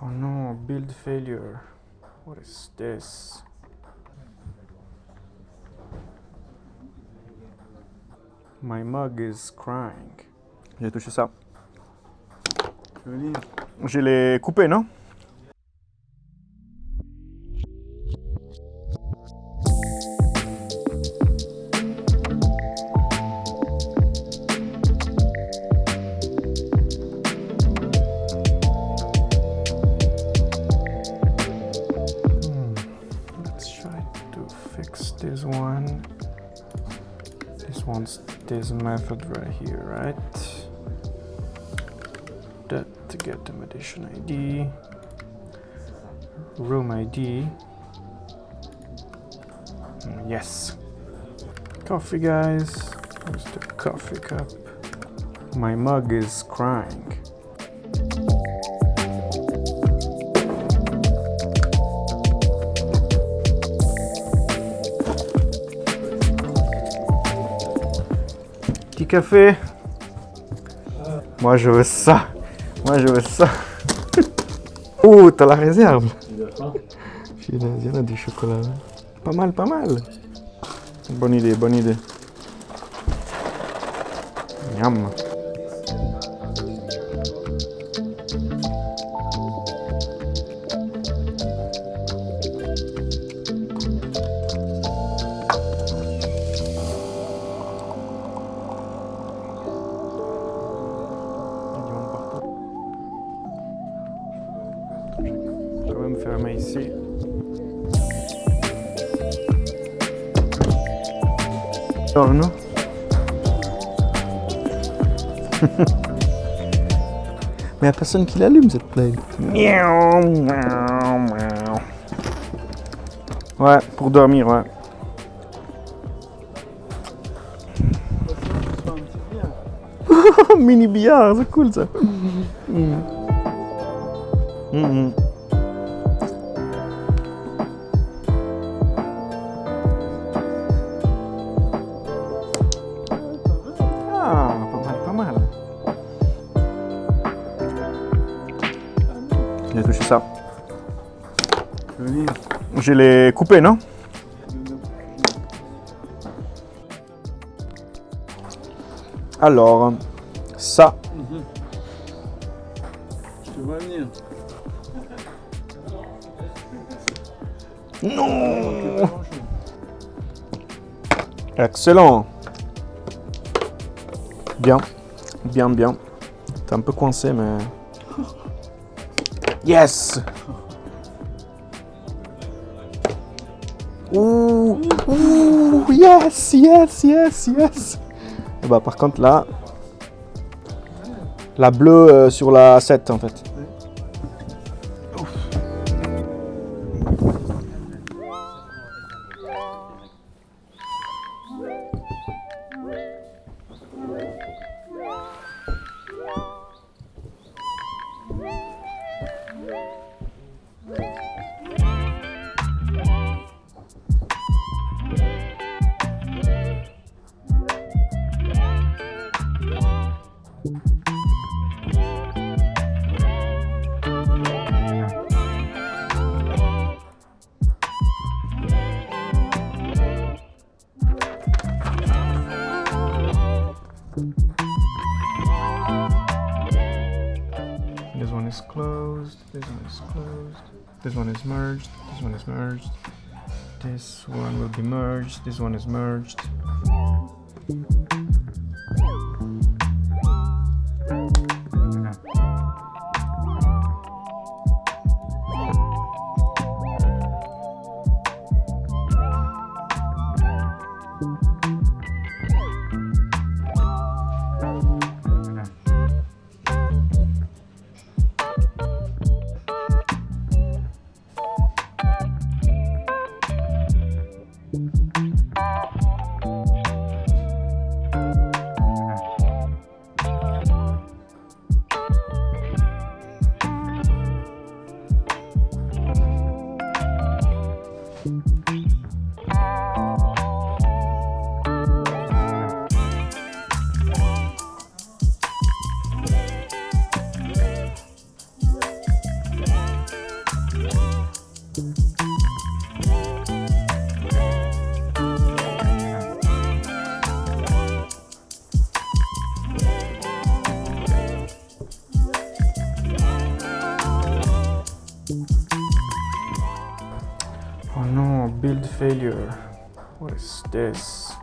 Oh no, build failure. What is this? My mug is crying. J'ai touché ça. Joli. Je l'ai coupé, non? Let's try to fix this one. This one's this method right here, right? That to get the edition ID, room ID. Yes. Coffee, guys. Where's the coffee cup? My mug is crying. Petit café. Moi je veux ça. Moi je veux ça. Oh, t'as la réserve. Il y en a du chocolat. Pas mal, pas mal. Bonne idée, bonne idée. Miam. Quand même fermer ici. Alors, non? Mais il n'y a personne qui l'allume cette play. Ouais, pour dormir, ouais. Mini billard, c'est cool ça. Ah, pas mal. J'ai touché ça. Joli. Je l'ai coupé, non? Alors, ça. Je te vois venir. Non! Excellent. Bien. T'es un peu coincé, mais... Yes! Ouh! Yes! Et bah par contre là... La bleue sur la 7 en fait. This one is closed, this one is closed, this one is merged, this one is merged, this one will be merged, this one is merged. Oh non, build failure. What is this?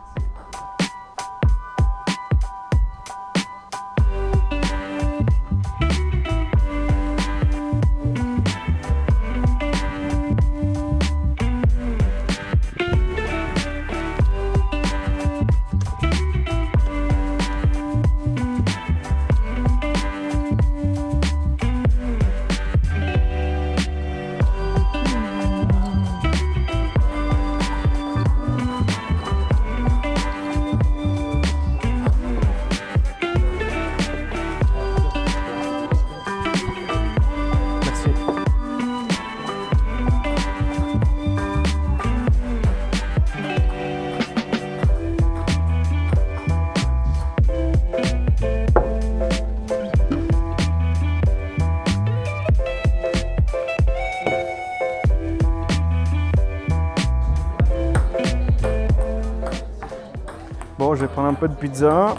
Bon, je vais prendre un peu de pizza.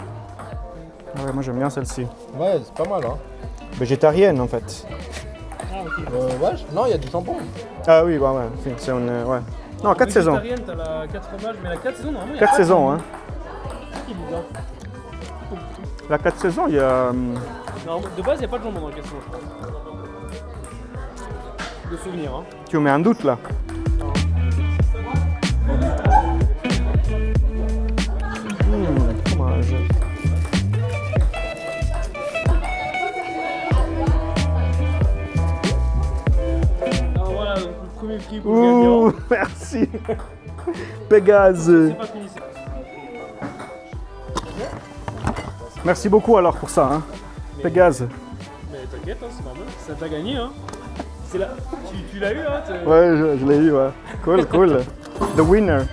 Ouais, moi j'aime bien celle-ci. Ouais, c'est pas mal, hein. Végétarienne en fait. Ouais, non, il y a du jambon. Ah oui, bah ouais, c'est une. Ouais. Non, 4 saisons. Végétarienne, t'as la 4 fromages, mais la 4 saisons, normalement, il y a 4 pas de saisons, jambon. hein. C'est qui, bizarre. La 4 saisons, il y a. Non, de base, il n'y a pas de jambon dans la 4 saisons, je crois. De souvenir, hein. Tu me mets un doute là. Fromage. Alors voilà, le premier prix pour le gagnant. Ouh, merci. Pégase. C'est pas fini, c'est Merci beaucoup alors pour ça, hein. Pégase. Mais t'inquiète, hein, c'est normal. Ça t'a gagné, hein. C'est là. Tu l'as eu, hein. Ouais, je l'ai eu, ouais. Cool, cool. The winner.